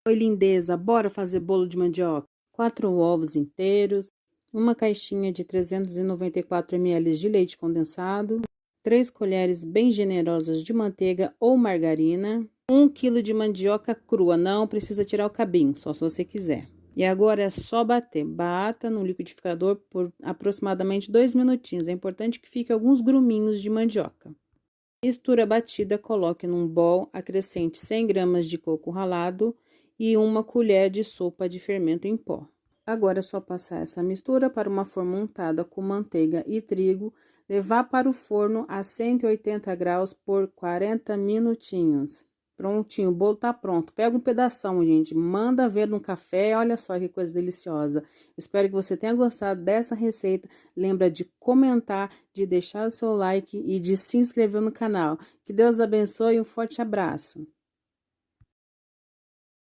Oi, lindeza, bora fazer bolo de mandioca? 4 ovos inteiros, uma caixinha de 394 ml de leite condensado, 3 colheres bem generosas de manteiga ou margarina, 1 quilo de mandioca crua, não precisa tirar o cabinho, só se você quiser. E agora é só bater. Bata no liquidificador por aproximadamente 2 minutinhos. É importante que fique alguns gruminhos de mandioca. Mistura batida, coloque num bowl, acrescente 100 gramas de coco ralado e 1 colher de sopa de fermento em pó. Agora é só passar essa mistura para uma forma untada com manteiga e trigo, levar para o forno a 180 graus por 40 minutinhos. Prontinho, o bolo tá pronto. Pega um pedação, gente, manda ver no café, olha só que coisa deliciosa. Espero que você tenha gostado dessa receita. Lembra de comentar, de deixar o seu like e de se inscrever no canal. Que Deus abençoe e um forte abraço.